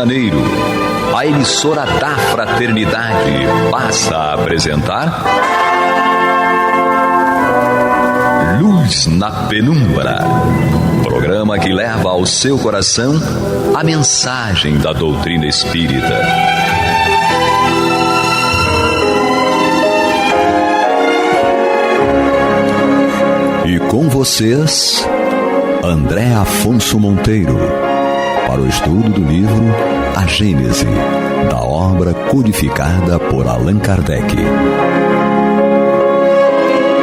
Janeiro, a emissora da Fraternidade passa a apresentar Luz na Penumbra, programa que leva ao seu coração a mensagem da doutrina espírita. E com vocês, André Afonso Monteiro, para o estudo do livro A Gênese, da obra codificada por Allan Kardec.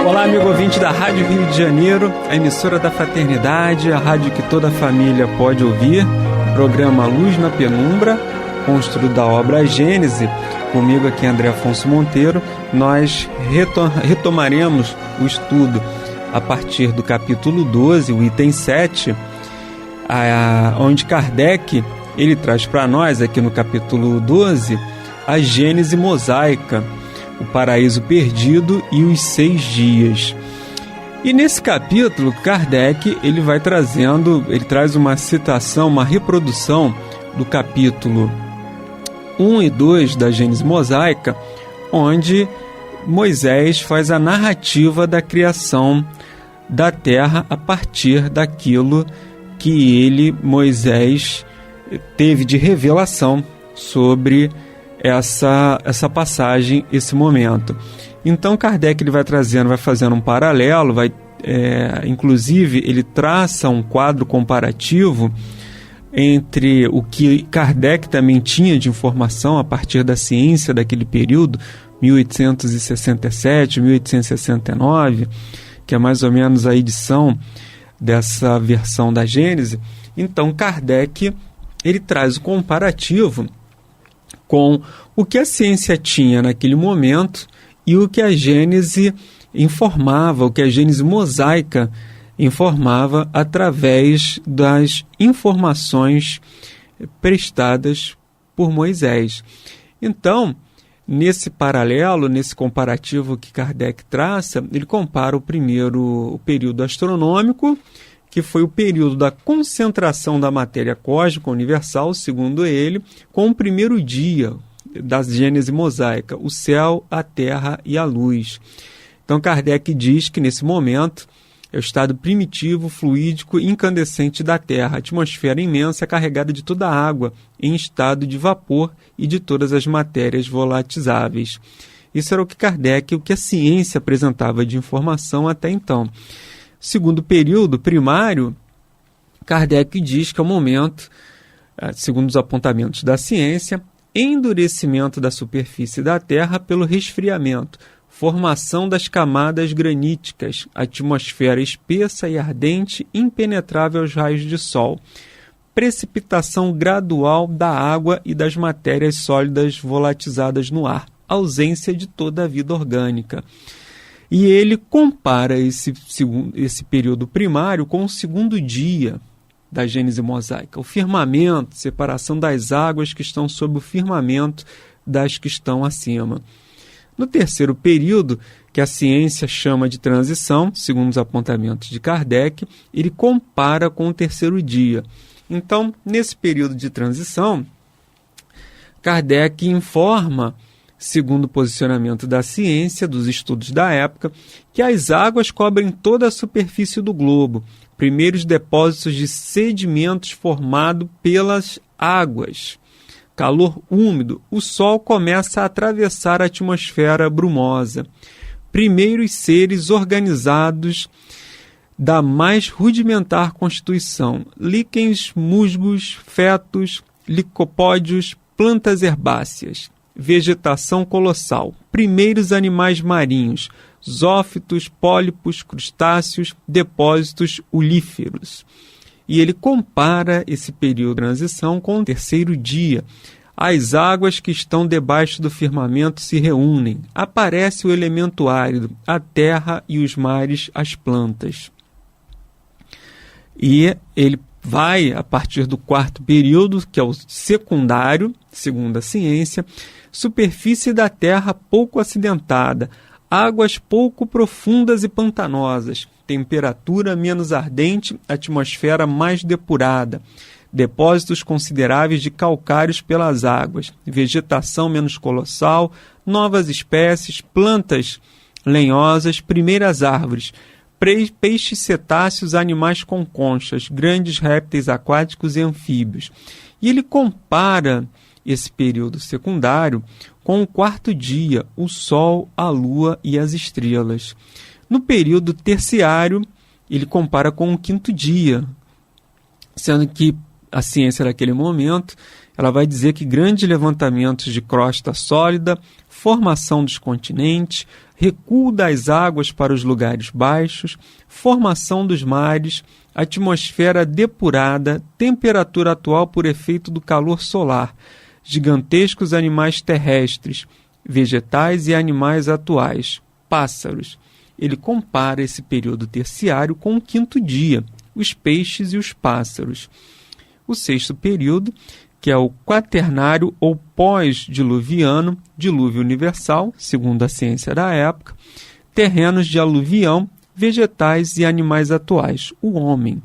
Olá, amigo ouvinte da Rádio Rio de Janeiro, a emissora da Fraternidade, a rádio que toda a família pode ouvir, programa Luz na Penumbra, com o estudo da obra A Gênese. Comigo aqui, André Afonso Monteiro, nós retomaremos o estudo a partir do capítulo 12, o item 7, onde Kardec ele traz para nós, aqui no capítulo 12, a Gênese mosaica, o paraíso perdido e os 6 dias. E nesse capítulo, Kardec ele traz uma citação, uma reprodução do capítulo 1 e 2 da Gênese mosaica, onde Moisés faz a narrativa da criação da terra a partir daquilo que Moisés, teve de revelação sobre essa passagem, esse momento. Então Kardec ele vai fazendo um paralelo, inclusive ele traça um quadro comparativo entre o que Kardec também tinha de informação a partir da ciência daquele período, 1867, 1869, que é mais ou menos a edição dessa versão da Gênese. Então Kardec ele traz o comparativo com o que a ciência tinha naquele momento e o que a Gênese informava, o que a Gênese mosaica informava através das informações prestadas por Moisés. Então, nesse paralelo, nesse comparativo que Kardec traça, ele compara o período astronômico, que foi o período da concentração da matéria cósmica universal, segundo ele, com o primeiro dia da Gênese mosaica, o céu, a terra e a luz. Então Kardec diz que nesse momento é o estado primitivo, fluídico e incandescente da Terra, a atmosfera imensa carregada de toda a água em estado de vapor e de todas as matérias volatizáveis. Isso era o que a ciência apresentava de informação até então. Segundo período primário, Kardec diz que é o momento, segundo os apontamentos da ciência, endurecimento da superfície da Terra pelo resfriamento, formação das camadas graníticas, atmosfera espessa e ardente, impenetrável aos raios de sol, precipitação gradual da água e das matérias sólidas volatizadas no ar, ausência de toda a vida orgânica. E ele compara esse período primário com o segundo dia da Gênese mosaica, o firmamento, separação das águas que estão sob o firmamento das que estão acima. No terceiro período, que a ciência chama de transição, segundo os apontamentos de Kardec, ele compara com o terceiro dia. Então, nesse período de transição, Kardec informa, segundo o posicionamento da ciência, dos estudos da época, que as águas cobrem toda a superfície do globo, primeiros depósitos de sedimentos formados pelas águas. Calor úmido, o Sol começa a atravessar a atmosfera brumosa. Primeiros seres organizados da mais rudimentar constituição, líquens, musgos, fetos, licopódios, plantas herbáceas, vegetação colossal, primeiros animais marinhos, zoófitos, pólipos, crustáceos, depósitos ulíferos. E ele compara esse período de transição com o terceiro dia. As águas que estão debaixo do firmamento se reúnem. Aparece o elemento árido, a terra e os mares, as plantas. E ele vai, a partir do quarto período, que é o secundário, segundo a ciência, superfície da terra pouco acidentada, águas pouco profundas e pantanosas, temperatura menos ardente, atmosfera mais depurada, depósitos consideráveis de calcários pelas águas, vegetação menos colossal, novas espécies, plantas lenhosas, primeiras árvores, peixes, cetáceos, animais com conchas, grandes répteis aquáticos e anfíbios. E ele compara esse período secundário com o quarto dia, o Sol, a Lua e as estrelas. No período terciário, ele compara com o quinto dia, sendo que a ciência daquele momento ela vai dizer que grandes levantamentos de crosta sólida, formação dos continentes, recuo das águas para os lugares baixos, formação dos mares, atmosfera depurada, temperatura atual por efeito do calor solar, gigantescos animais terrestres, vegetais e animais atuais, pássaros. Ele compara esse período terciário com o quinto dia, os peixes e os pássaros. O sexto período, que é o quaternário ou pós-diluviano, dilúvio universal, segundo a ciência da época, terrenos de aluvião, vegetais e animais atuais, o homem.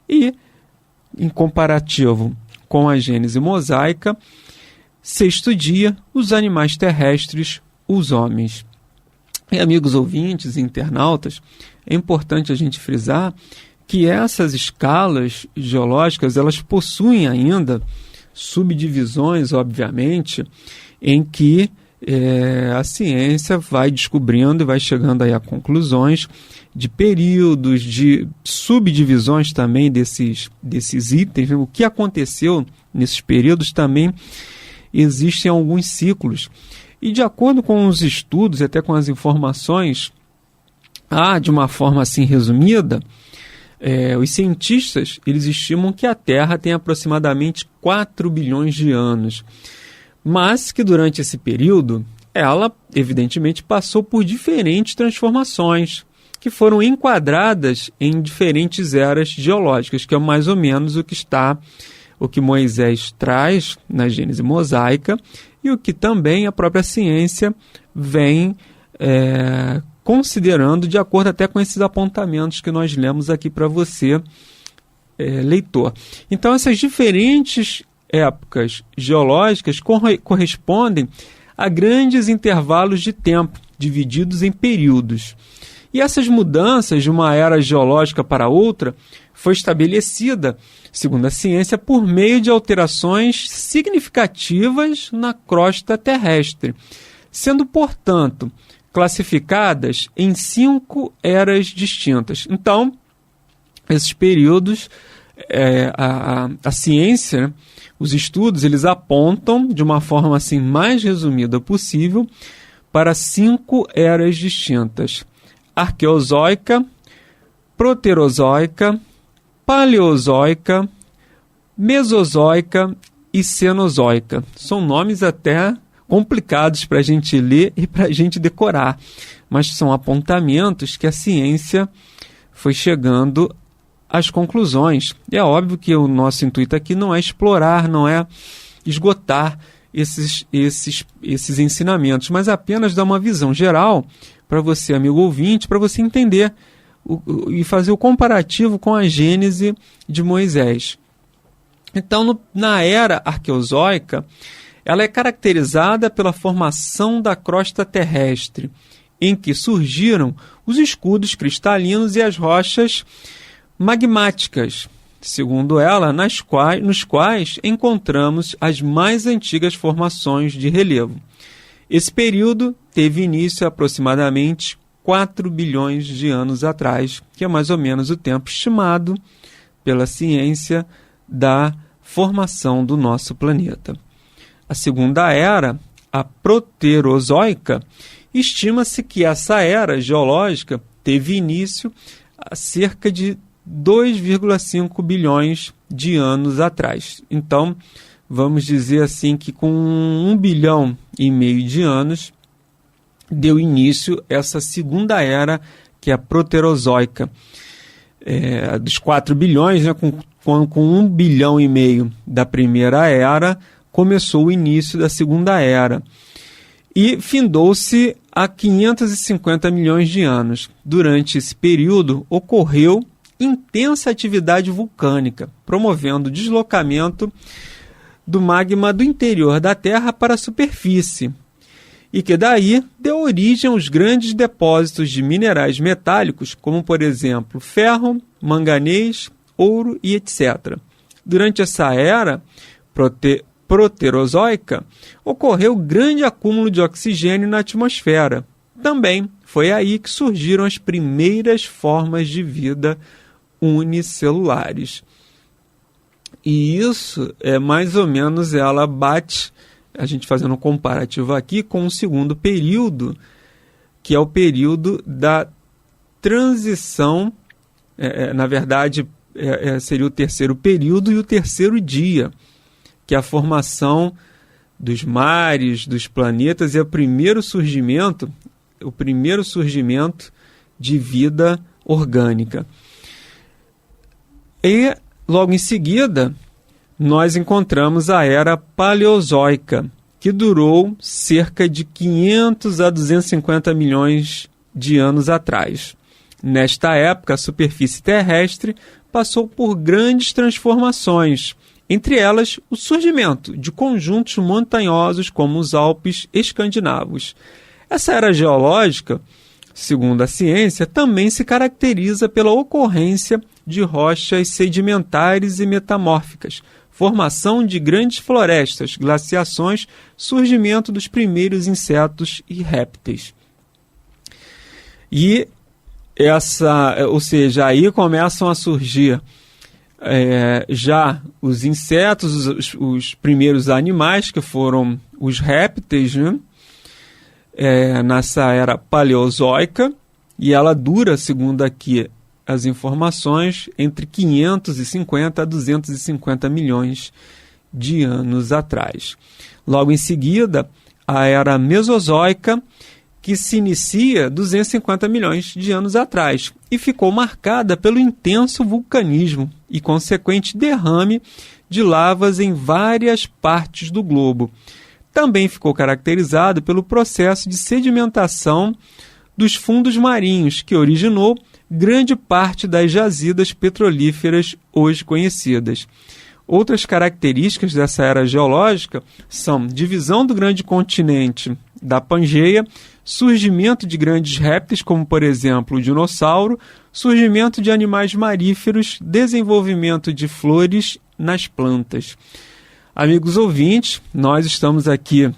E, em comparativo com a Gênese mosaica, sexto dia, os animais terrestres, os homens. E, amigos ouvintes e internautas, é importante a gente frisar que essas escalas geológicas elas possuem ainda subdivisões, obviamente, em que a ciência vai descobrindo e vai chegando aí a conclusões de períodos, de subdivisões também desses itens. O que aconteceu nesses períodos também existem alguns ciclos. E de acordo com os estudos, até com as informações, de uma forma assim resumida, os cientistas eles estimam que a Terra tem aproximadamente 4 bilhões de anos, mas que durante esse período ela evidentemente passou por diferentes transformações que foram enquadradas em diferentes eras geológicas, que é mais ou menos o que Moisés traz na Gênese mosaica e o que também a própria ciência vem considerando de acordo até com esses apontamentos que nós lemos aqui para você, leitor. Então, essas diferentes épocas geológicas correspondem a grandes intervalos de tempo, divididos em períodos. E essas mudanças de uma era geológica para outra foi estabelecida, segundo a ciência, por meio de alterações significativas na crosta terrestre, sendo, portanto, classificadas em 5 eras distintas. Então, esses períodos, a ciência, os estudos, eles apontam de uma forma assim mais resumida possível para 5 eras distintas: arqueozoica, proterozoica, paleozoica, mesozoica e cenozoica. São nomes até complicados para a gente ler e para a gente decorar, mas são apontamentos que a ciência foi chegando às conclusões. E é óbvio que o nosso intuito aqui não é explorar, não é esgotar esses ensinamentos, mas apenas dar uma visão geral para você, amigo ouvinte, para você entender e fazer o comparativo com a Gênese de Moisés. Então, na era arqueozoica, ela é caracterizada pela formação da crosta terrestre, em que surgiram os escudos cristalinos e as rochas magmáticas, segundo ela, nos quais encontramos as mais antigas formações de relevo. Esse período teve início aproximadamente 4 bilhões de anos atrás, que é mais ou menos o tempo estimado pela ciência da formação do nosso planeta. A segunda era, a proterozoica, estima-se que essa era geológica teve início há cerca de 2,5 bilhões de anos atrás. Então, vamos dizer assim que com 1,5 bilhão de anos deu início essa segunda era, que é a proterozoica. Dos 4 bilhões, né, com 1,5 bilhão da primeira era, começou o início da segunda era e findou-se há 550 milhões de anos. Durante esse período ocorreu intensa atividade vulcânica, promovendo o deslocamento do magma do interior da Terra para a superfície, e que daí deu origem aos grandes depósitos de minerais metálicos, como, por exemplo, ferro, manganês, ouro e etc. Durante essa era proterozoica, ocorreu grande acúmulo de oxigênio na atmosfera. Também foi aí que surgiram as primeiras formas de vida unicelulares. E isso é mais ou menos, ela bate, a gente fazendo um comparativo aqui, com o segundo período, que é o período da transição, na verdade, seria o terceiro período e o terceiro dia, que é a formação dos mares, dos planetas, e o primeiro surgimento de vida orgânica. E, logo em seguida, nós encontramos a Era Paleozoica, que durou cerca de 500 a 250 milhões de anos atrás. Nesta época, a superfície terrestre passou por grandes transformações, entre elas o surgimento de conjuntos montanhosos como os Alpes escandinavos. Essa era geológica, segundo a ciência, também se caracteriza pela ocorrência de rochas sedimentares e metamórficas, formação de grandes florestas, glaciações, surgimento dos primeiros insetos e répteis. E aí começam a surgir já os insetos, os primeiros animais, que foram os répteis, né? Nessa era paleozoica, e ela dura, segundo aqui as informações, entre 550 a 250 milhões de anos atrás. Logo em seguida, a era mesozoica, que se inicia 250 milhões de anos atrás e ficou marcada pelo intenso vulcanismo e consequente derrame de lavas em várias partes do globo. Também ficou caracterizado pelo processo de sedimentação dos fundos marinhos, que originou grande parte das jazidas petrolíferas hoje conhecidas. Outras características dessa era geológica são divisão do grande continente da Pangeia, surgimento de grandes répteis, como por exemplo o dinossauro, surgimento de animais maríferos, desenvolvimento de flores nas plantas. Amigos ouvintes, nós estamos aqui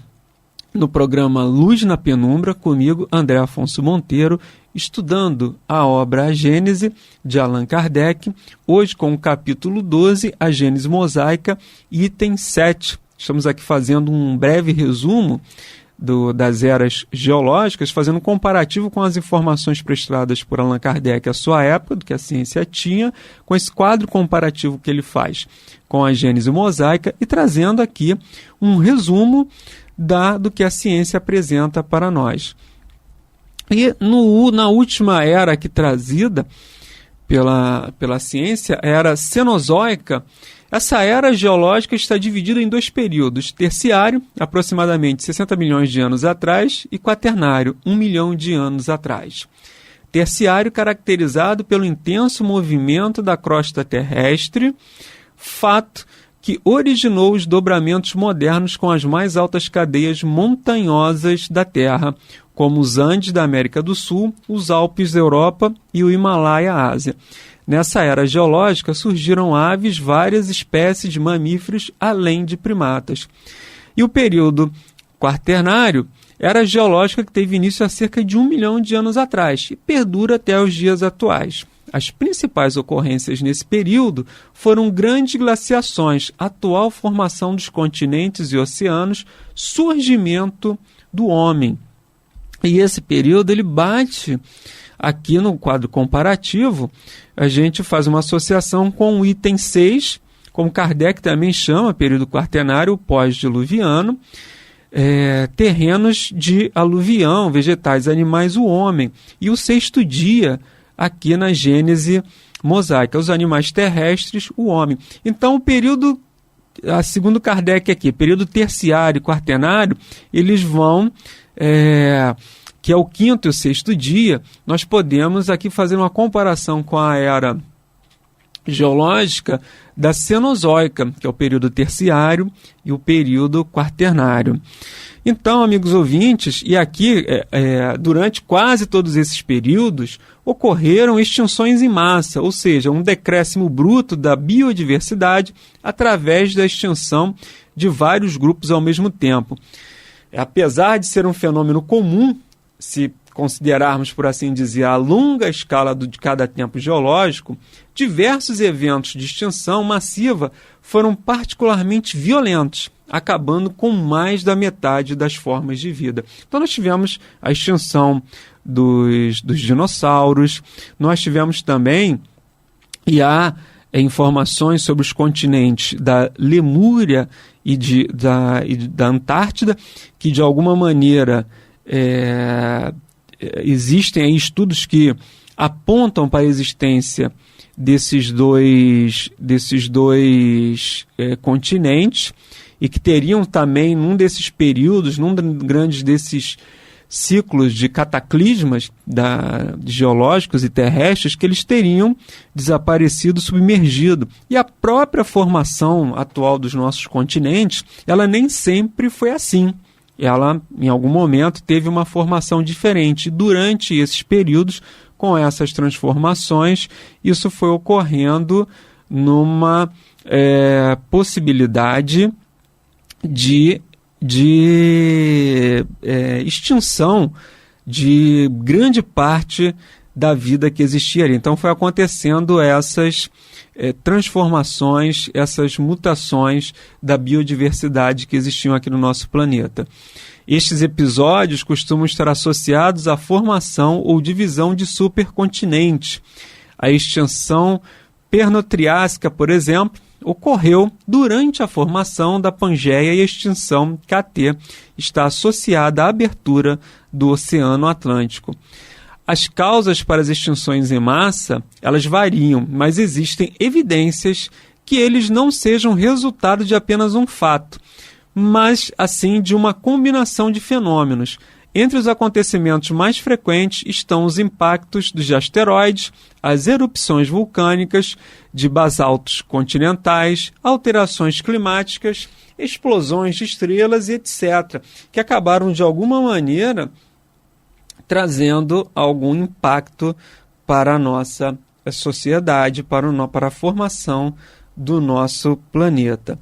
no programa Luz na Penumbra, comigo, André Afonso Monteiro, estudando a obra A Gênese, de Allan Kardec, hoje com o capítulo 12, A Gênese Mosaica, item 7. Estamos aqui fazendo um breve resumo das eras geológicas, fazendo um comparativo com as informações prestadas por Allan Kardec à sua época, do que a ciência tinha, com esse quadro comparativo que ele faz com a Gênese Mosaica, e trazendo aqui um resumo do que a ciência apresenta para nós. E na última era aqui trazida pela ciência, a era Cenozoica, essa era geológica está dividida em dois períodos: terciário, aproximadamente 60 milhões de anos atrás, e quaternário, 1 milhão de anos atrás. Terciário caracterizado pelo intenso movimento da crosta terrestre, fato que originou os dobramentos modernos com as mais altas cadeias montanhosas da Terra, como os Andes da América do Sul, os Alpes da Europa e o Himalaia Ásia. Nessa era geológica surgiram aves, várias espécies de mamíferos, além de primatas. E o período quaternário era geológica que teve início há cerca de 1 milhão de anos atrás e perdura até os dias atuais. As principais ocorrências nesse período foram grandes glaciações, atual formação dos continentes e oceanos, surgimento do homem. E esse período ele bate aqui no quadro comparativo, a gente faz uma associação com o item 6, como Kardec também chama, período quaternário, pós-diluviano, terrenos de aluvião, vegetais, animais, o homem. E o sexto dia, aqui na Gênese Mosaica, os animais terrestres, o homem. Então, o período, segundo Kardec aqui, período terciário e quaternário, eles vão, que é o quinto e o sexto dia, nós podemos aqui fazer uma comparação com a era geológica da Cenozoica, que é o período terciário e o período quaternário. Então, amigos ouvintes, e aqui, durante quase todos esses períodos, ocorreram extinções em massa, ou seja, um decréscimo bruto da biodiversidade através da extinção de vários grupos ao mesmo tempo. Apesar de ser um fenômeno comum, se considerarmos, por assim dizer, a longa escala de cada tempo geológico, diversos eventos de extinção massiva foram particularmente violentos, acabando com mais da metade das formas de vida. Então nós tivemos a extinção dos dinossauros, nós tivemos também, e há informações sobre os continentes da Lemúria e da Antártida, que de alguma maneira existem aí estudos que apontam para a existência desses dois continentes, e que teriam também, num desses períodos, num grande desses ciclos de cataclismas geológicos e terrestres, que eles teriam desaparecido, submergido. E a própria formação atual dos nossos continentes, ela nem sempre foi assim. Ela, em algum momento, teve uma formação diferente. Durante esses períodos, com essas transformações, isso foi ocorrendo numa possibilidade de extinção de grande parte da vida que existia ali. Então foi acontecendo essas transformações, essas mutações da biodiversidade que existiam aqui no nosso planeta. Estes episódios costumam estar associados à formação ou divisão de supercontinentes. A extinção Perno-Triássica, por exemplo, ocorreu durante a formação da Pangeia, e a extinção KT está associada à abertura do Oceano Atlântico. As causas para as extinções em massa, elas variam, mas existem evidências que eles não sejam resultado de apenas um fato, mas assim de uma combinação de fenômenos. Entre os acontecimentos mais frequentes estão os impactos dos asteroides, as erupções vulcânicas de basaltos continentais, alterações climáticas, explosões de estrelas e etc., que acabaram de alguma maneira trazendo algum impacto para a nossa sociedade, para a formação do nosso planeta.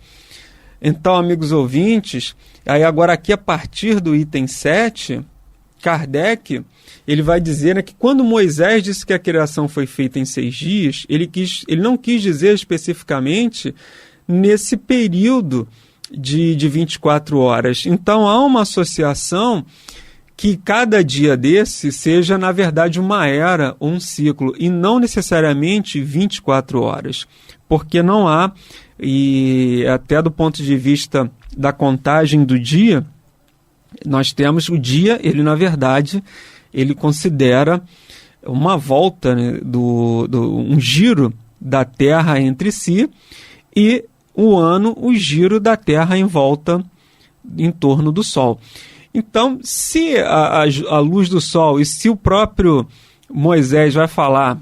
Então, amigos ouvintes, aí agora aqui a partir do item 7, Kardec, ele vai dizer que quando Moisés disse que a criação foi feita em 6 dias, ele não quis dizer especificamente nesse período de 24 horas. Então há uma associação que cada dia desse seja, na verdade, uma era ou um ciclo, e não necessariamente 24 horas, porque não há, e até do ponto de vista da contagem do dia, nós temos o dia, ele na verdade, ele considera uma volta, né, um giro da Terra entre si, e o ano, o giro da Terra em volta, em torno do Sol. Então, se a luz do Sol, e se o próprio Moisés vai falar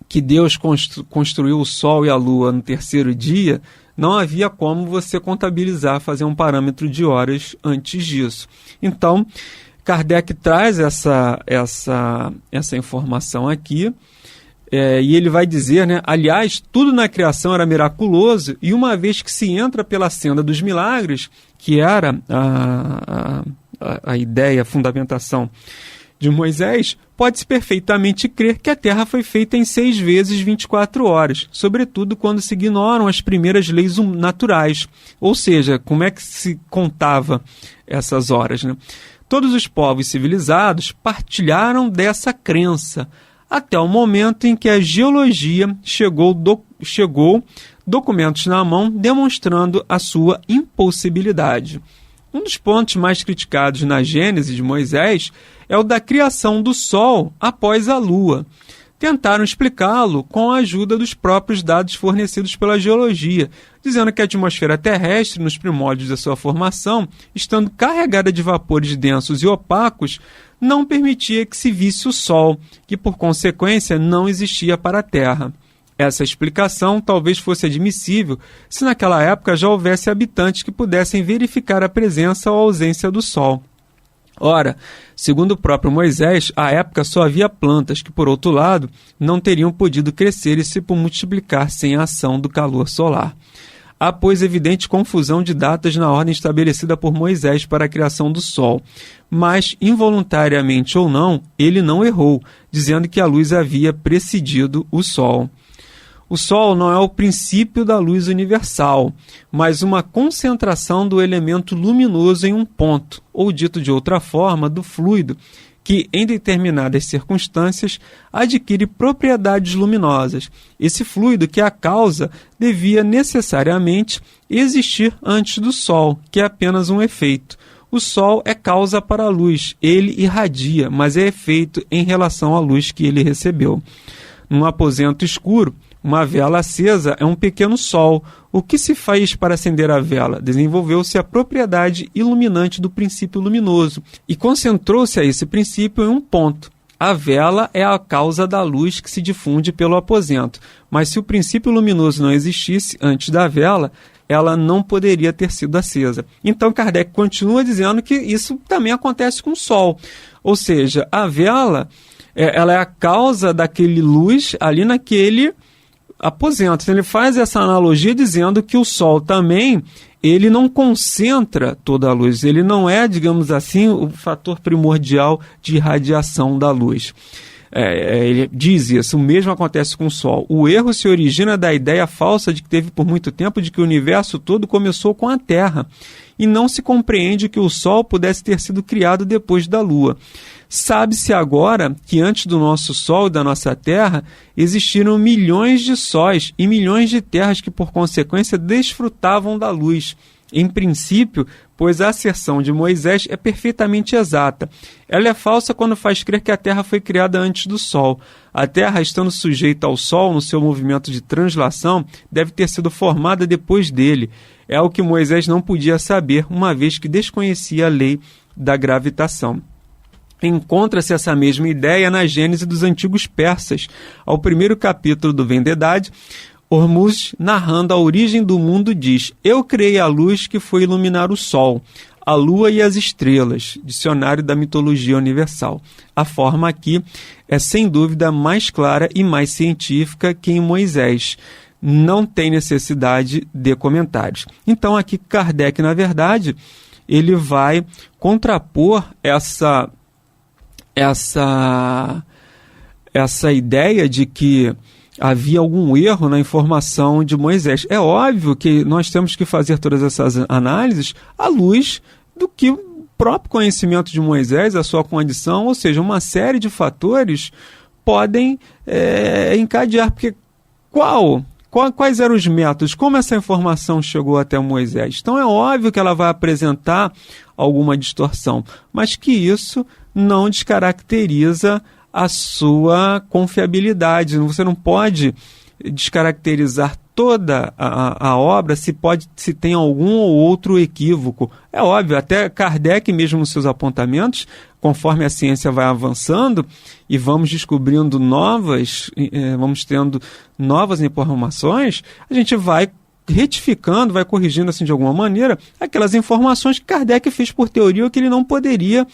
que Deus construiu o Sol e a Lua no 3º dia, não havia como você contabilizar, fazer um parâmetro de horas antes disso. Então, Kardec traz essa informação aqui, e ele vai dizer, né, aliás, tudo na criação era miraculoso, e uma vez que se entra pela senda dos milagres, que era a ideia, a fundamentação de Moisés, pode-se perfeitamente crer que a Terra foi feita em 6 vezes 24 horas, sobretudo quando se ignoram as primeiras leis naturais, ou seja, como é que se contava essas horas, né? Todos os povos civilizados partilharam dessa crença, até o momento em que a geologia chegou documentos na mão demonstrando a sua impossibilidade. Um dos pontos mais criticados na Gênese de Moisés é o da criação do Sol após a Lua. Tentaram explicá-lo com a ajuda dos próprios dados fornecidos pela geologia, dizendo que a atmosfera terrestre, nos primórdios da sua formação, estando carregada de vapores densos e opacos, não permitia que se visse o Sol, que por consequência não existia para a Terra. Essa explicação talvez fosse admissível se naquela época já houvesse habitantes que pudessem verificar a presença ou ausência do Sol. Ora, segundo o próprio Moisés, à época só havia plantas que, por outro lado, não teriam podido crescer e se multiplicar sem a ação do calor solar. Há, pois, evidente confusão de datas na ordem estabelecida por Moisés para a criação do Sol, mas, involuntariamente ou não, ele não errou, dizendo que a luz havia precedido o Sol. O Sol não é o princípio da luz universal, mas uma concentração do elemento luminoso em um ponto, ou dito de outra forma, do fluido, que, em determinadas circunstâncias, adquire propriedades luminosas. Esse fluido, que é a causa, devia necessariamente existir antes do Sol, que é apenas um efeito. O Sol é causa para a luz, ele irradia, mas é efeito em relação à luz que ele recebeu. Num aposento escuro, uma vela acesa é um pequeno sol. O que se faz para acender a vela? Desenvolveu-se a propriedade iluminante do princípio luminoso e concentrou-se a esse princípio em um ponto. A vela é a causa da luz que se difunde pelo aposento, mas se o princípio luminoso não existisse antes da vela, ela não poderia ter sido acesa. Então Kardec continua dizendo que isso também acontece com o Sol. Ou seja, a vela ela é a causa daquele luz ali naquele aposento. Então ele faz essa analogia dizendo que o Sol também, ele não concentra toda a luz, ele não é, digamos assim, o fator primordial de irradiação da luz. Ele diz isso, o mesmo acontece com o Sol. O erro se origina da ideia falsa de que teve por muito tempo de que o universo todo começou com a Terra, e não se compreende que o Sol pudesse ter sido criado depois da Lua. Sabe-se agora que antes do nosso Sol e da nossa Terra existiram milhões de sóis e milhões de terras que, por consequência, desfrutavam da luz. Em princípio, pois a asserção de Moisés é perfeitamente exata. Ela é falsa quando faz crer que a Terra foi criada antes do Sol. A Terra, estando sujeita ao Sol no seu movimento de translação, deve ter sido formada depois dele. É o que Moisés não podia saber, uma vez que desconhecia a lei da gravitação. Encontra-se essa mesma ideia na Gênese dos antigos persas. Ao primeiro capítulo do Vendedade, Hormuzd, narrando a origem do mundo, diz: Eu criei a luz que foi iluminar o Sol, a Lua e as estrelas. Dicionário da Mitologia Universal. A forma aqui é, sem dúvida, mais clara e mais científica que em Moisés. Não tem necessidade de comentários. Então, aqui Kardec, na verdade, ele vai contrapor essa ideia de que havia algum erro na informação de Moisés. É óbvio que nós temos que fazer todas essas análises à luz do que o próprio conhecimento de Moisés, a sua condição, ou seja, uma série de fatores podem encadear. Porque quais eram os métodos? Como essa informação chegou até Moisés? Então é óbvio que ela vai apresentar alguma distorção, mas que isso não descaracteriza a sua confiabilidade. Você não pode descaracterizar toda a obra se tem algum ou outro equívoco. É óbvio, até Kardec mesmo nos seus apontamentos, conforme a ciência vai avançando e vamos descobrindo vamos tendo novas informações, a gente vai retificando, vai corrigindo assim de alguma maneira aquelas informações que Kardec fez por teoria ou que ele não poderia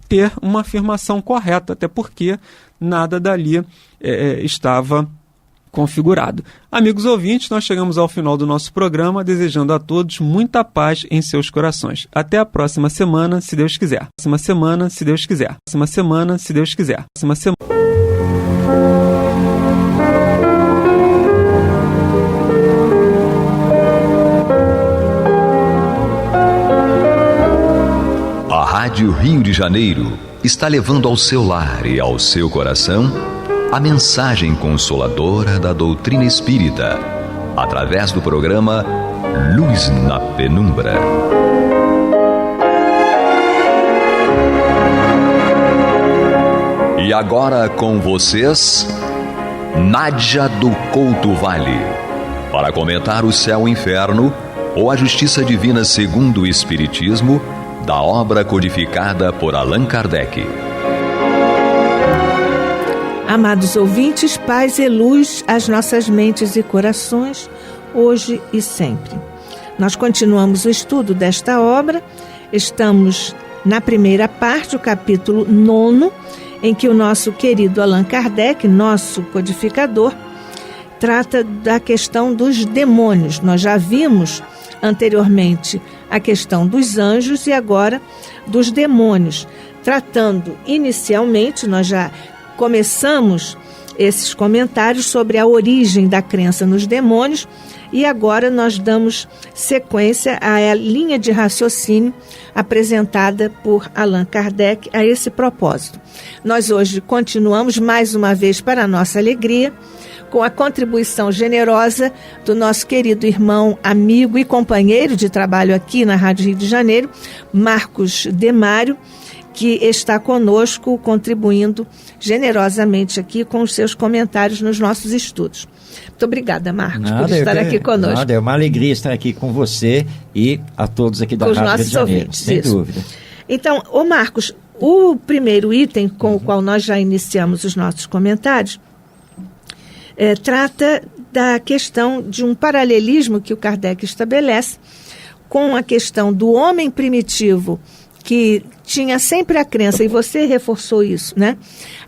ter uma afirmação correta, até porque nada dali estava configurado. Amigos ouvintes, nós chegamos ao final do nosso programa, desejando a todos muita paz em seus corações. Até a próxima semana, se Deus quiser. Próxima semana, se Deus quiser. Próxima semana, se Deus quiser. Próxima semana. A Rádio Rio de Janeiro está levando ao seu lar e ao seu coração a mensagem consoladora da doutrina espírita, através do programa Luz na Penumbra. E agora com vocês, Nádia do Couto Vale, para comentar o céu e o inferno ou a justiça divina segundo o Espiritismo, da obra codificada por Allan Kardec. Amados ouvintes, paz e luz às nossas mentes e corações, hoje e sempre. Nós continuamos o estudo desta obra, estamos na primeira parte, o capítulo 9, em que o nosso querido Allan Kardec, nosso codificador, trata da questão dos demônios. Nós já vimos anteriormente a questão dos anjos e agora dos demônios. Tratando inicialmente, nós já começamos esses comentários sobre a origem da crença nos demônios e agora nós damos sequência à linha de raciocínio apresentada por Allan Kardec a esse propósito. Nós hoje continuamos mais uma vez, para a nossa alegria, com a contribuição generosa do nosso querido irmão, amigo e companheiro de trabalho aqui na Rádio Rio de Janeiro, Marcos Demário, que está conosco, contribuindo generosamente aqui com os seus comentários nos nossos estudos. Muito obrigada, Marcos, por estar aqui conosco. É uma alegria estar aqui com você e a todos aqui da Rádio Rio de Janeiro, ouvintes, sem dúvida. Então, Marcos, o primeiro item com o qual nós já iniciamos os nossos comentários trata da questão de um paralelismo que o Kardec estabelece com a questão do homem primitivo, que tinha sempre a crença, e você reforçou isso, né?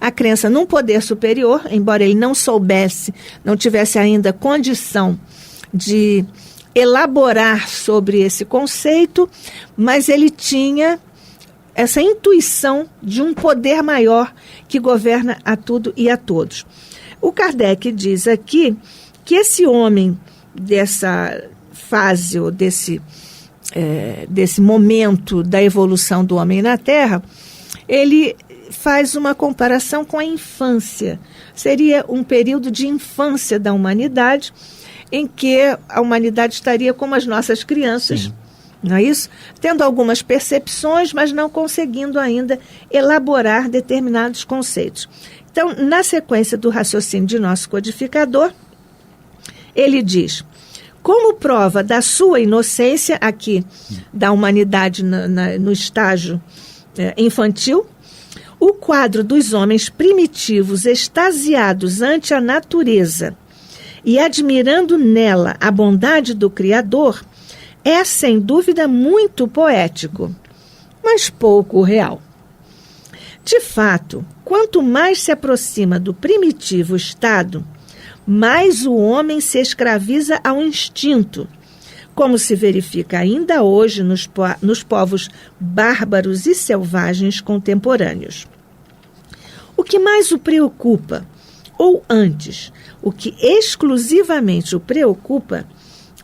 A crença num poder superior, embora ele não soubesse, não tivesse ainda condição de elaborar sobre esse conceito, mas ele tinha essa intuição de um poder maior que governa a tudo e a todos. O Kardec diz aqui que esse homem dessa fase, ou desse momento da evolução do homem na Terra, ele faz uma comparação com a infância. Seria um período de infância da humanidade, em que a humanidade estaria como as nossas crianças, sim, não é isso? Tendo algumas percepções, mas não conseguindo ainda elaborar determinados conceitos. Então, na sequência do raciocínio de nosso codificador, ele diz: como prova da sua inocência, aqui, da humanidade no estágio infantil, o quadro dos homens primitivos extasiados ante a natureza e admirando nela a bondade do Criador é, sem dúvida, muito poético, mas pouco real. De fato, quanto mais se aproxima do primitivo estado, mais o homem se escraviza ao instinto, como se verifica ainda hoje nos povos bárbaros e selvagens contemporâneos. O que mais o preocupa, ou antes, o que exclusivamente o preocupa,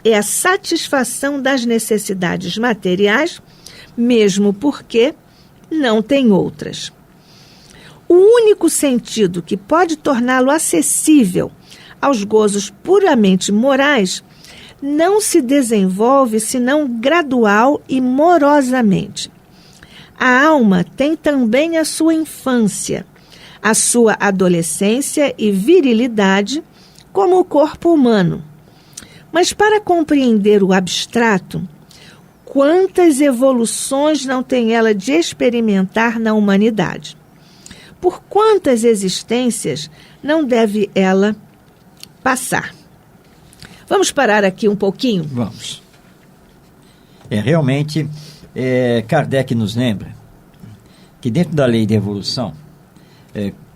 é a satisfação das necessidades materiais, mesmo porque não tem outras. O único sentido que pode torná-lo acessível aos gozos puramente morais não se desenvolve senão gradual e morosamente. A alma tem também a sua infância, a sua adolescência e virilidade, como o corpo humano. Mas para compreender o abstrato, quantas evoluções não tem ela de experimentar na humanidade? Por quantas existências não deve ela passar? Vamos parar aqui um pouquinho? Vamos. Realmente, Kardec nos lembra que dentro da lei da evolução,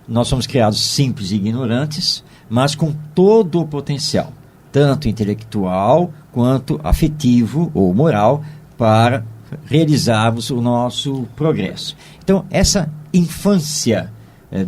nós somos criados simples e ignorantes, mas com todo o potencial, tanto intelectual quanto afetivo ou moral, para realizarmos o nosso progresso. Então, essa infância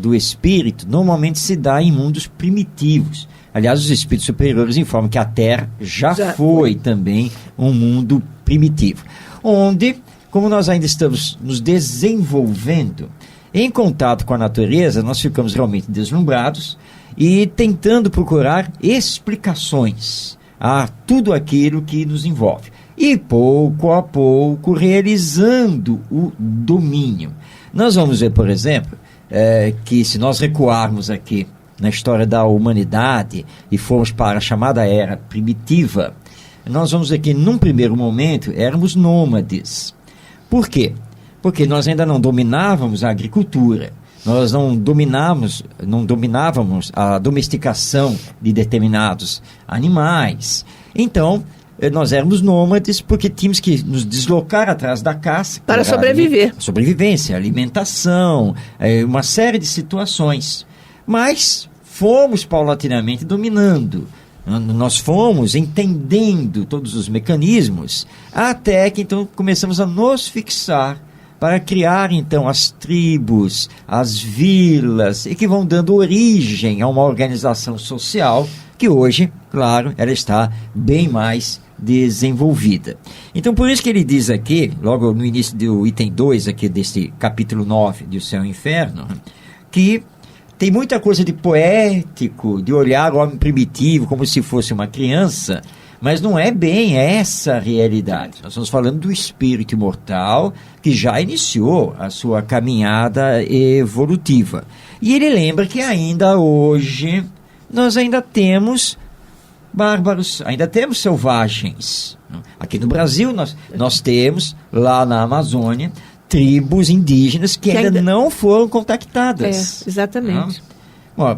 do espírito normalmente se dá em mundos primitivos. Aliás, os espíritos superiores informam que a Terra já foi também um mundo primitivo, onde, como nós ainda estamos nos desenvolvendo, em contato com a natureza, nós ficamos realmente deslumbrados e tentando procurar explicações a tudo aquilo que nos envolve. E pouco a pouco realizando o domínio. Nós vamos ver, por exemplo, que se nós recuarmos aqui na história da humanidade e formos para a chamada era primitiva, nós vamos ver que num primeiro momento éramos nômades. Por quê? Porque nós ainda não dominávamos a agricultura, nós não dominávamos a domesticação de determinados animais. Então, nós éramos nômades porque tínhamos que nos deslocar atrás da caça. Para sobreviver. Sobrevivência, alimentação, uma série de situações. Mas fomos paulatinamente dominando. Nós fomos entendendo todos os mecanismos, até que então começamos a nos fixar para criar então as tribos, as vilas, e que vão dando origem a uma organização social que hoje, claro, ela está bem mais desenvolvida. Então, por isso que ele diz aqui, logo no início do item 2 aqui deste capítulo 9 de O Céu e o Inferno, que tem muita coisa de poético, de olhar o homem primitivo como se fosse uma criança, mas não é bem essa a realidade. Nós estamos falando do espírito imortal que já iniciou a sua caminhada evolutiva. E ele lembra que ainda hoje nós ainda temos bárbaros, ainda temos selvagens. Aqui no Brasil nós temos, lá na Amazônia, tribos indígenas que ainda não foram contactadas. Exatamente.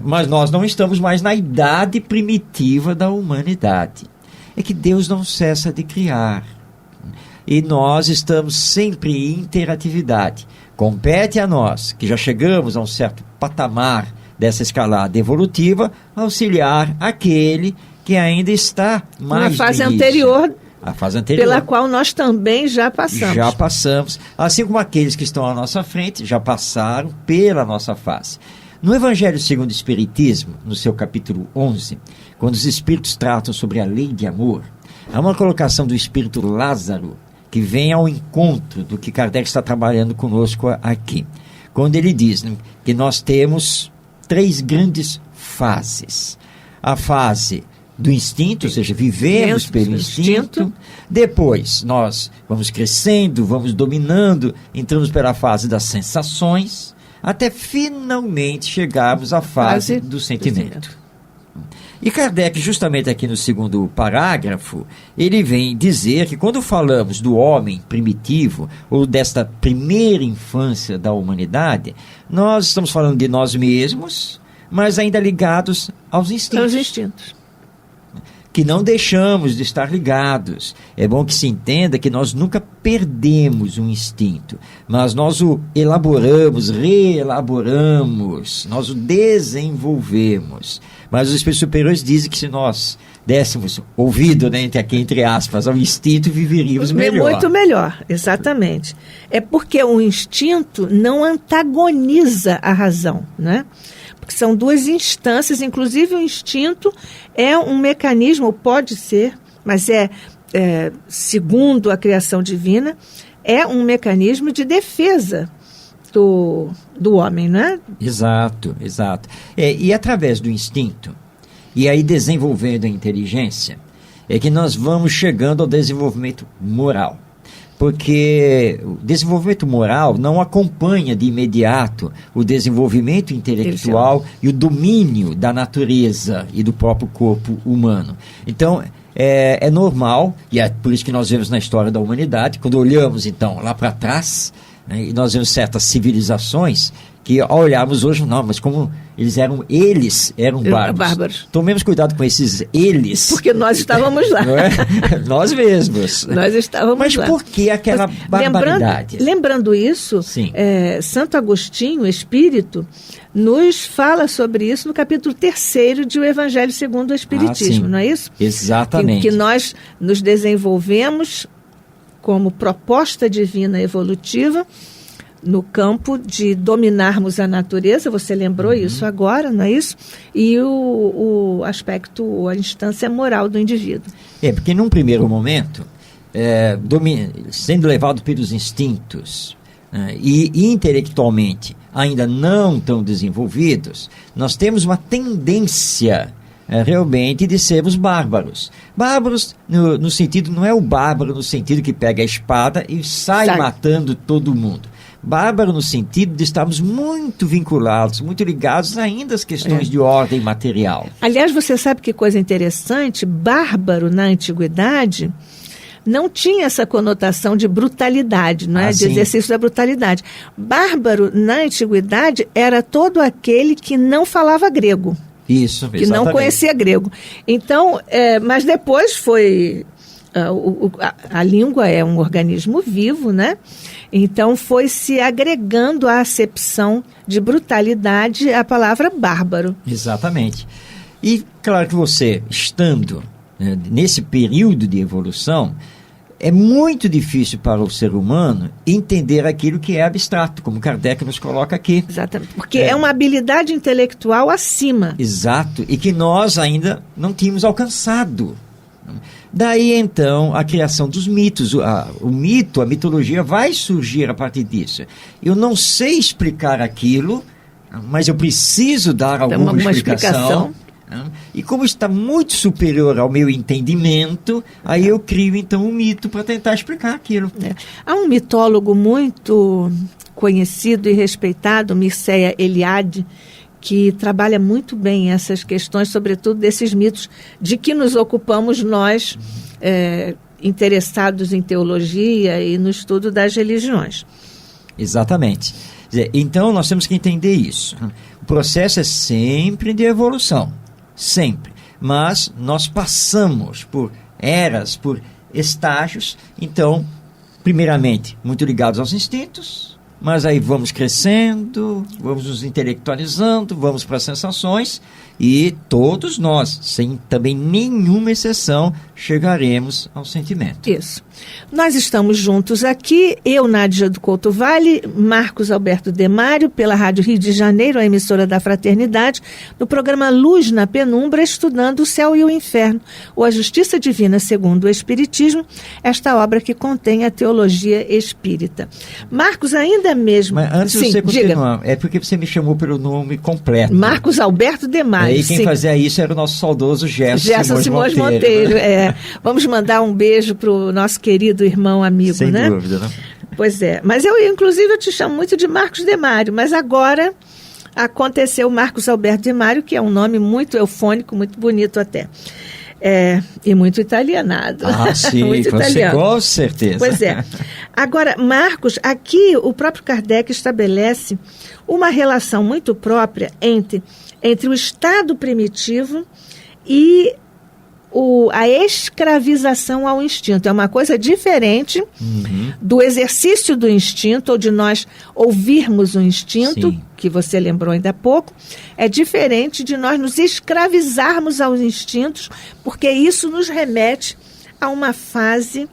Mas nós não estamos mais na idade primitiva da humanidade. É que Deus não cessa de criar. E nós estamos sempre em interatividade. Compete a nós, que já chegamos a um certo patamar dessa escalada evolutiva, auxiliar aquele que ainda está mais na fase anterior. A fase anterior. Pela qual nós também já passamos. Já passamos. Assim como aqueles que estão à nossa frente já passaram pela nossa face. No Evangelho segundo o Espiritismo, no seu capítulo 11, quando os Espíritos tratam sobre a lei de amor, há uma colocação do Espírito Lázaro, que vem ao encontro do que Kardec está trabalhando conosco aqui. Quando ele diz que nós temos 3 grandes fases. A fase do instinto, ou seja, vivemos pelo instinto. Depois nós vamos crescendo, vamos dominando, entramos pela fase das sensações, até finalmente chegarmos à fase do sentimento. E Kardec, justamente aqui no segundo parágrafo, ele vem dizer que quando falamos do homem primitivo, ou desta primeira infância da humanidade, nós estamos falando de nós mesmos, mas ainda ligados aos instintos. Aos instintos. Que não deixamos de estar ligados. É bom que se entenda que nós nunca perdemos um instinto, mas nós o elaboramos, reelaboramos, nós o desenvolvemos. Mas os espíritos superiores dizem que se nós dessemos ouvido, entre aspas, ao instinto, viveríamos melhor. Muito melhor, exatamente. É porque o instinto não antagoniza a razão, né? São 2 instâncias, inclusive o instinto é um mecanismo, pode ser, mas segundo a criação divina, é um mecanismo de defesa do homem, não é? Exato. E através do instinto, e aí desenvolvendo a inteligência, é que nós vamos chegando ao desenvolvimento moral. Porque o desenvolvimento moral não acompanha de imediato o desenvolvimento intelectual e o domínio da natureza e do próprio corpo humano. Então, é normal, e é por isso que nós vemos na história da humanidade, quando olhamos então lá para trás, né, e nós vemos certas civilizações que ao olharmos hoje, não, mas como eles eram bárbaros. Tomemos cuidado com esses eles. Porque nós estávamos lá. Não é? Nós mesmos. Nós estávamos lá. Mas por que aquela barbaridade? Lembrando isso, Santo Agostinho, Espírito, nos fala sobre isso no capítulo 3º de O Evangelho segundo o Espiritismo, não é isso? Exatamente. Que nós nos desenvolvemos como proposta divina evolutiva no campo de dominarmos a natureza, você lembrou isso agora, não é isso? E o aspecto, a instância moral do indivíduo. Porque num primeiro momento, sendo levado pelos instintos e intelectualmente ainda não tão desenvolvidos, nós temos uma tendência realmente de sermos bárbaros. Bárbaros no sentido, não é o bárbaro no sentido que pega a espada e sai matando todo mundo. Bárbaro no sentido de estarmos muito vinculados, muito ligados ainda às questões de ordem material. Aliás, você sabe que coisa interessante? Bárbaro, na antiguidade, não tinha essa conotação de brutalidade, não é? De sim. exercício da brutalidade. Bárbaro, na antiguidade, era todo aquele que não falava grego. Isso, que não conhecia grego. Então, mas depois foi... A língua é um organismo vivo, né? Então foi se agregando à acepção de brutalidade a palavra bárbaro. Exatamente. E claro que você, estando nesse período de evolução, é muito difícil para o ser humano entender aquilo que é abstrato, como Kardec nos coloca aqui. Exatamente, porque é uma habilidade intelectual acima. Exato, e que nós ainda não tínhamos alcançado. Daí, então, a criação dos mitos. O mito, a mitologia vai surgir a partir disso. Eu não sei explicar aquilo, mas eu preciso dar alguma explicação. E como está muito superior ao meu entendimento, aí eu crio, então, um mito para tentar explicar aquilo. Há um mitólogo muito conhecido e respeitado, Mircea Eliade, que trabalha muito bem essas questões, sobretudo desses mitos de que nos ocupamos nós, interessados em teologia e no estudo das religiões. Exatamente. Então, nós temos que entender isso. O processo é sempre de evolução, sempre. Mas nós passamos por eras, por estágios, então, primeiramente, muito ligados aos instintos, mas aí vamos crescendo, vamos nos intelectualizando, vamos para as sensações e todos nós, sem também nenhuma exceção, chegaremos ao sentimento. Isso. Nós estamos juntos aqui, eu, Nádia do Couto Vale, Marcos Alberto Demário, pela Rádio Rio de Janeiro, a emissora da Fraternidade, no programa Luz na Penumbra, estudando o céu e o inferno, ou a justiça divina segundo o Espiritismo, esta obra que contém a teologia espírita. Marcos, ainda mesmo... Mas antes de você continuar, é porque você me chamou pelo nome completo. Marcos Alberto Demário. E quem fazia isso era o nosso saudoso Gerson Simões Monteiro. Vamos mandar um beijo para o nosso querido irmão, amigo, sem né? dúvida, né? Pois é. Mas inclusive, eu te chamo muito de Marcos Demário, mas agora aconteceu Marcos Alberto Demário, que é um nome muito eufônico, muito bonito até. E muito italianado. Sim, muito italiano. Com certeza. Pois é. Agora, Marcos, aqui o próprio Kardec estabelece uma relação muito própria entre o estado primitivo e a escravização ao instinto. É uma coisa diferente do exercício do instinto, ou de nós ouvirmos o instinto, Sim. que você lembrou ainda há pouco. É diferente de nós nos escravizarmos aos instintos, porque isso nos remete a uma fase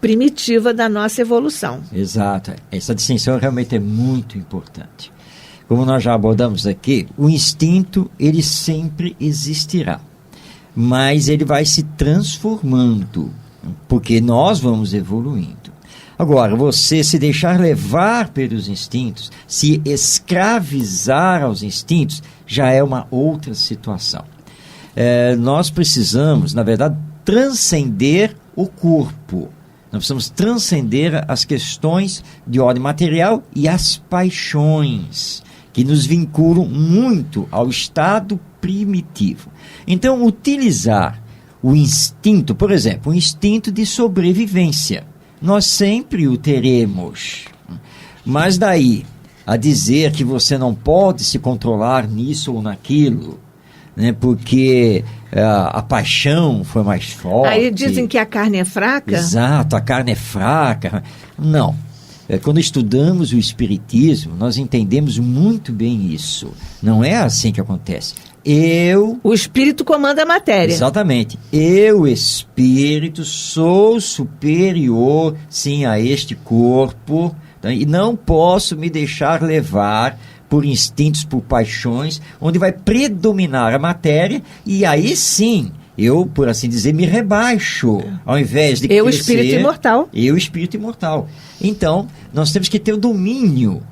primitiva da nossa evolução. Exato. Essa distinção realmente é muito importante. Como nós já abordamos aqui, o instinto, ele sempre existirá. Mas ele vai se transformando, porque nós vamos evoluindo. Agora, você se deixar levar pelos instintos, se escravizar aos instintos, já é uma outra situação. Nós precisamos, na verdade, transcender o corpo. Nós precisamos transcender as questões de ordem material e as paixões, que nos vinculam muito ao estado primitivo. Então, utilizar o instinto, por exemplo, o instinto de sobrevivência, nós sempre o teremos. Mas daí, a dizer que você não pode se controlar nisso ou naquilo, né, porque a paixão foi mais forte. Aí dizem que a carne é fraca? Exato, a carne é fraca. Não. Quando estudamos o Espiritismo, nós entendemos muito bem isso. Não é assim que acontece. O espírito comanda a matéria. Exatamente. Eu, espírito, sou superior, sim, a este corpo, tá? E não posso me deixar levar por instintos, por paixões, onde vai predominar a matéria, e aí sim, eu, por assim dizer, me rebaixo, ao invés de eu, espírito imortal. Eu, espírito imortal. Então, nós temos que ter o domínio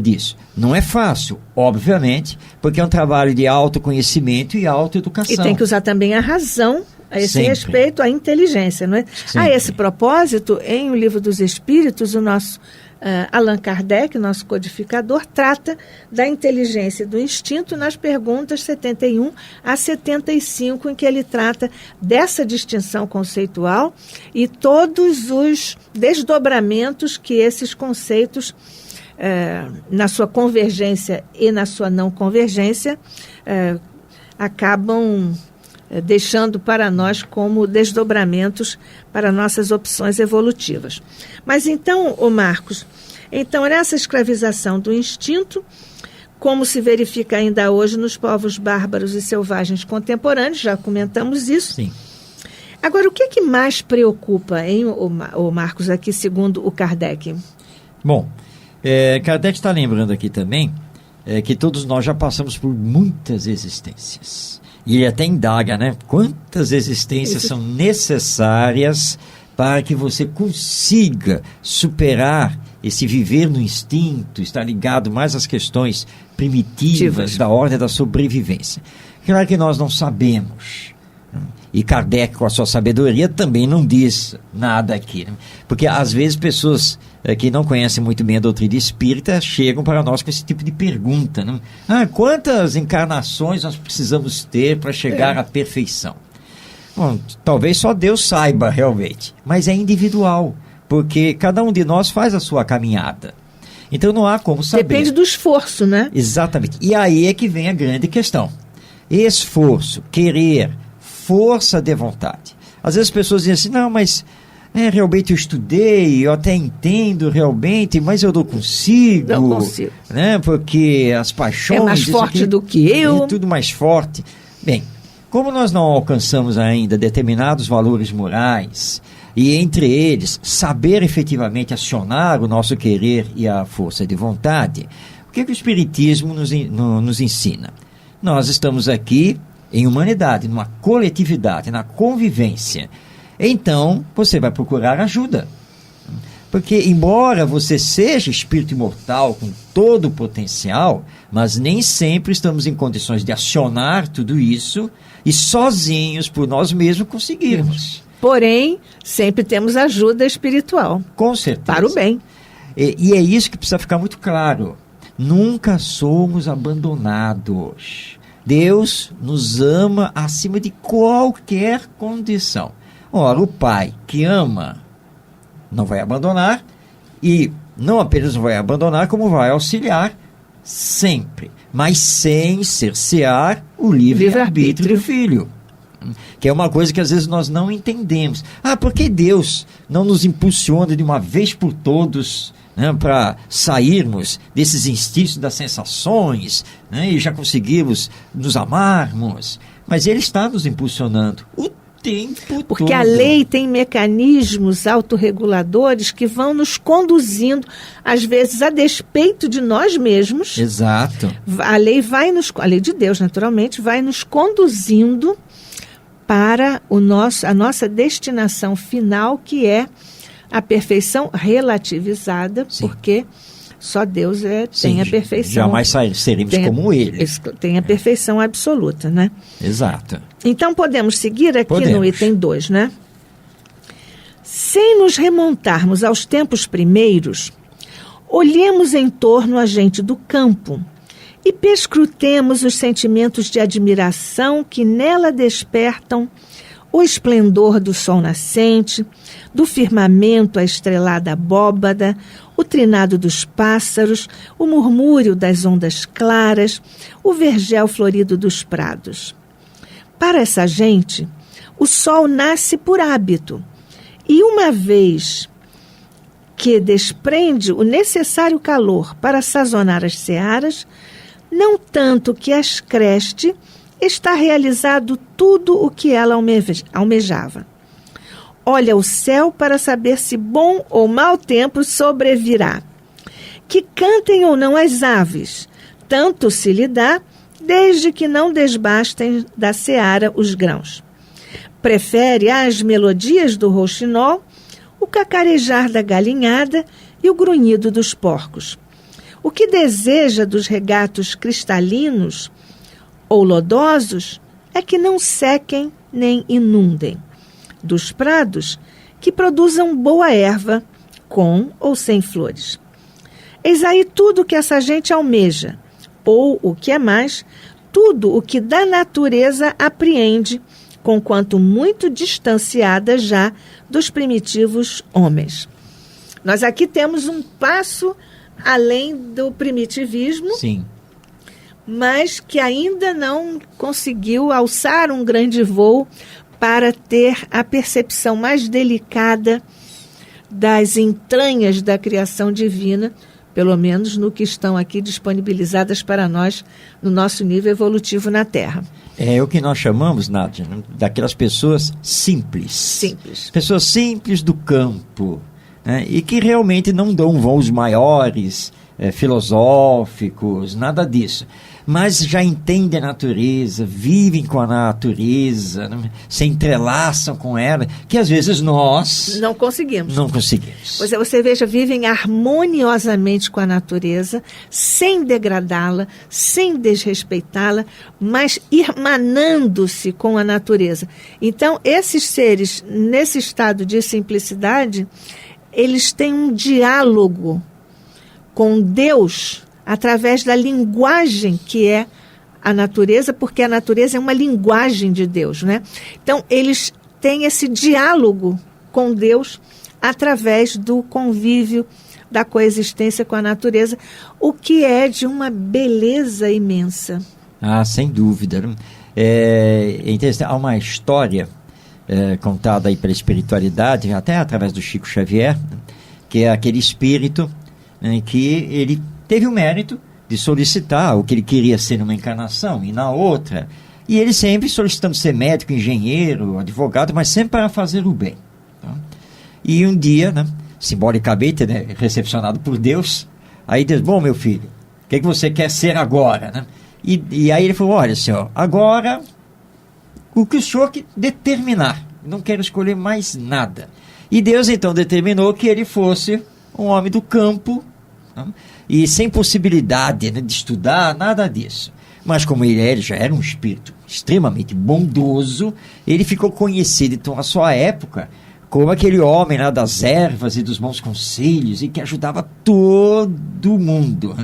disso. Não é fácil, obviamente, porque é um trabalho de autoconhecimento e autoeducação. E tem que usar também a razão a esse Sempre. Respeito, a inteligência, não é? Sempre. A esse propósito, em O Livro dos Espíritos, o nosso Allan Kardec, nosso codificador, trata da inteligência e do instinto nas perguntas 71 a 75, em que ele trata dessa distinção conceitual e todos os desdobramentos que esses conceitos, na sua convergência e na sua não convergência, acabam deixando para nós como desdobramentos para nossas opções evolutivas. Mas então, Marcos, nessa escravização do instinto, como se verifica ainda hoje nos povos bárbaros e selvagens contemporâneos, já comentamos isso. Sim. Agora, o que mais preocupa, hein, o Marcos, aqui segundo o Kardec? Bom, Kardec está lembrando aqui também que todos nós já passamos por muitas existências. E ele até indaga, né? Quantas existências são necessárias para que você consiga superar esse viver no instinto, estar ligado mais às questões primitivas da ordem da sobrevivência. Claro que nós não sabemos. E Kardec, com a sua sabedoria, também não diz nada aqui. Né? Porque, às vezes, pessoas que não conhecem muito bem a doutrina espírita chegam para nós com esse tipo de pergunta. Né? Quantas encarnações nós precisamos ter para chegar à perfeição? Bom, talvez só Deus saiba realmente, mas é individual, porque cada um de nós faz a sua caminhada. Então não há como saber. Depende do esforço, né? Exatamente. E aí é que vem a grande questão. Esforço, querer, força de vontade. Às vezes as pessoas dizem assim, não, mas realmente eu estudei, eu até entendo realmente, mas eu não consigo. Não consigo. Né? Porque as paixões... É mais forte do que eu. É tudo mais forte. Bem, como nós não alcançamos ainda determinados valores morais, e entre eles, saber efetivamente acionar o nosso querer e a força de vontade, o que o Espiritismo nos ensina? Nós estamos aqui em humanidade, numa coletividade, na convivência. Então, você vai procurar ajuda. Porque, embora você seja espírito imortal, com todo o potencial, mas nem sempre estamos em condições de acionar tudo isso e sozinhos, por nós mesmos, conseguirmos. Porém, sempre temos ajuda espiritual. Com certeza. Para o bem. E é isso que precisa ficar muito claro. Nunca somos abandonados. Deus nos ama acima de qualquer condição. Ora, o Pai que ama não vai abandonar, e não apenas não vai abandonar, como vai auxiliar sempre, mas sem cercear o livre-arbítrio do filho. Que é uma coisa que às vezes nós não entendemos. Por que Deus não nos impulsiona de uma vez por todos, né, para sairmos desses instintos das sensações, né, e já conseguirmos nos amarmos? Mas Ele está nos impulsionando o tempo Porque todo. a lei tem mecanismos autorreguladores que vão nos conduzindo, às vezes a despeito de nós mesmos. Exato. A lei de Deus, naturalmente, vai nos conduzindo para a nossa destinação final, que é a perfeição relativizada. Sim. Porque só Deus tem a perfeição. Jamais seremos como Ele. Tem a perfeição absoluta, né? Exato. Então podemos seguir aqui no item 2, né? Sem nos remontarmos aos tempos primeiros, olhemos em torno a gente do campo e perscrutemos os sentimentos de admiração que nela despertam o esplendor do sol nascente, do firmamento a estrelada abóbada, o trinado dos pássaros, o murmúrio das ondas claras, o vergel florido dos prados. Para essa gente, o sol nasce por hábito, e uma vez que desprende o necessário calor para sazonar as searas, não tanto que as creste, está realizado tudo o que ela almejava. Olha o céu para saber se bom ou mau tempo sobrevirá. Que cantem ou não as aves, tanto se lhe dá, desde que não desbastem da seara os grãos. Prefere às melodias do rouxinol o cacarejar da galinhada e o grunhido dos porcos. O que deseja dos regatos cristalinos ou lodosos é que não sequem nem inundem. Dos prados, que produzam boa erva, com ou sem flores. Eis aí tudo o que essa gente almeja, ou, o que é mais, tudo o que da natureza apreende, conquanto muito distanciada já dos primitivos homens. Nós aqui temos um passo além do primitivismo, Sim. mas que ainda não conseguiu alçar um grande voo para ter a percepção mais delicada das entranhas da criação divina, pelo menos no que estão aqui disponibilizadas para nós no nosso nível evolutivo na Terra. É o que nós chamamos, Nádia, daquelas pessoas simples. Simples. Pessoas simples do campo, né? E que realmente não dão voos maiores, filosóficos, nada disso. Mas já entendem a natureza, vivem com a natureza, né? Se entrelaçam com ela, que às vezes nós não conseguimos. Não conseguimos. Pois é, você veja, vivem harmoniosamente com a natureza, sem degradá-la, sem desrespeitá-la, mas irmanando-se com a natureza. Então, esses seres, nesse estado de simplicidade, eles têm um diálogo com Deus através da linguagem que é a natureza, porque a natureza é uma linguagem de Deus, né? Então, eles têm esse diálogo com Deus através do convívio, da coexistência com a natureza, o que é de uma beleza imensa. Ah, sem dúvida. É interessante. Há uma história contada aí pela espiritualidade, até através do Chico Xavier, que é aquele espírito que ele teve o mérito de solicitar o que ele queria ser numa encarnação e na outra. E ele sempre solicitando ser médico, engenheiro, advogado, mas sempre para fazer o bem. Tá? E um dia, né, simbolicamente, né, recepcionado por Deus, aí Deus, bom, meu filho, o que você quer ser agora? Né? E aí ele falou, olha, senhor, agora o que o senhor determinar, não quero escolher mais nada. E Deus então determinou que ele fosse um homem do campo, né? E sem possibilidade, né, de estudar, nada disso. Mas como ele já era um espírito extremamente bondoso, ele ficou conhecido, então, à sua época, como aquele homem lá das ervas e dos bons conselhos, e que ajudava todo mundo.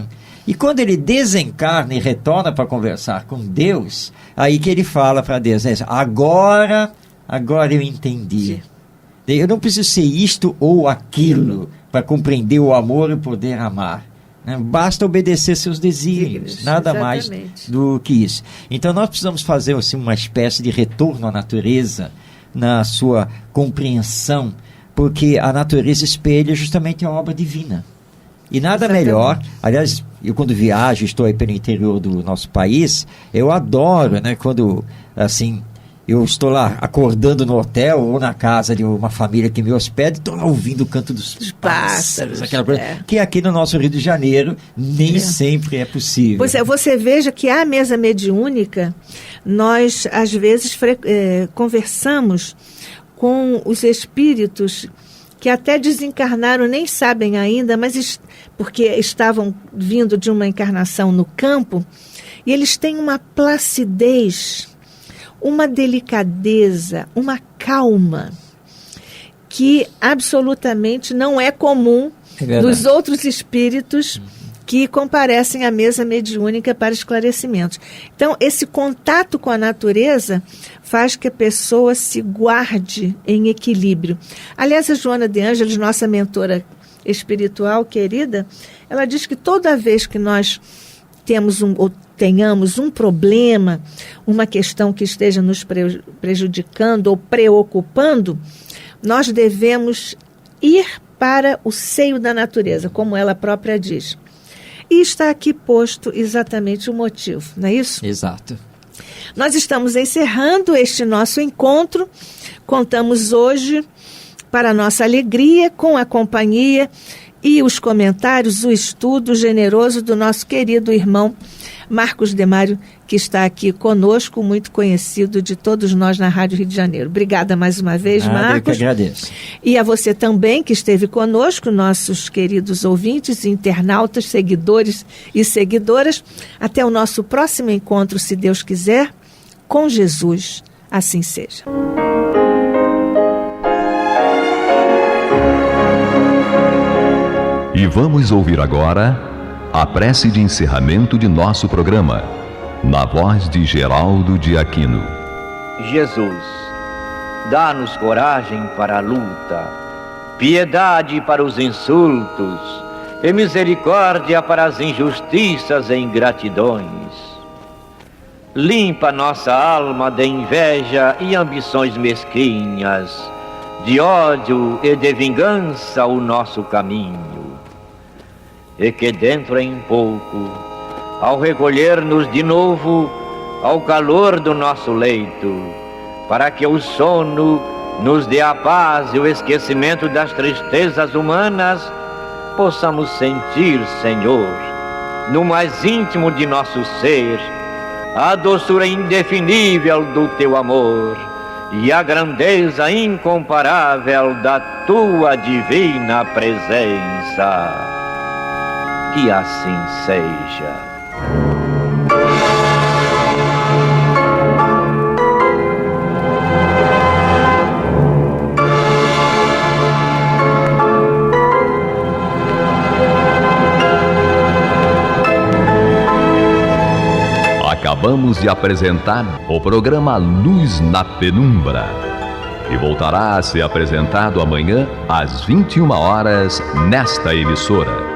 E quando ele desencarna e retorna para conversar com Deus, aí que ele fala para Deus, agora eu entendi. Eu não preciso ser isto ou aquilo para compreender o amor e poder amar. Basta obedecer seus desígnios, nada mais do que isso. Então nós precisamos fazer assim, uma espécie de retorno à natureza na sua compreensão, porque a natureza espelha justamente a obra divina. E nada melhor, aliás, eu quando viajo, estou aí pelo interior do nosso país, eu adoro, né, quando assim, eu estou lá acordando no hotel ou na casa de uma família que me hospeda e estou lá ouvindo o canto dos pássaros, aquela coisa, que aqui no nosso Rio de Janeiro nem sempre é possível. Pois é, você veja que a mesa mediúnica, nós às vezes conversamos com os espíritos que até desencarnaram, nem sabem ainda, mas porque estavam vindo de uma encarnação no campo, e eles têm uma placidez, uma delicadeza, uma calma, que absolutamente não é comum dos outros espíritos que comparecem à mesa mediúnica para esclarecimentos. Então, esse contato com a natureza faz que a pessoa se guarde em equilíbrio. Aliás, a Joana de Ângeles, nossa mentora espiritual querida, ela diz que toda vez que nós tenhamos um problema, uma questão que esteja nos prejudicando ou preocupando, nós devemos ir para o seio da natureza, como ela própria diz. E está aqui posto exatamente o motivo, não é isso? Exato. Nós estamos encerrando este nosso encontro. Contamos hoje, para nossa alegria, com a companhia e os comentários, o estudo generoso do nosso querido irmão Marcos Demário, que está aqui conosco, muito conhecido de todos nós na Rádio Rio de Janeiro. Obrigada mais uma vez, Marcos. Eu que agradeço. E a você também, que esteve conosco, nossos queridos ouvintes, internautas, seguidores e seguidoras. Até o nosso próximo encontro, se Deus quiser, com Jesus. Assim seja. E vamos ouvir agora a prece de encerramento de nosso programa, na voz de Geraldo de Aquino. Jesus, dá-nos coragem para a luta, piedade para os insultos e misericórdia para as injustiças e ingratidões. Limpa nossa alma de inveja e ambições mesquinhas, de ódio e de vingança o nosso caminho. E que dentro em pouco, ao recolher-nos de novo ao calor do nosso leito, para que o sono nos dê a paz e o esquecimento das tristezas humanas, possamos sentir, Senhor, no mais íntimo de nosso ser, a doçura indefinível do Teu amor e a grandeza incomparável da Tua divina presença. Que assim seja. Acabamos de apresentar o programa Luz na Penumbra, que voltará a ser apresentado amanhã às 21 horas nesta emissora.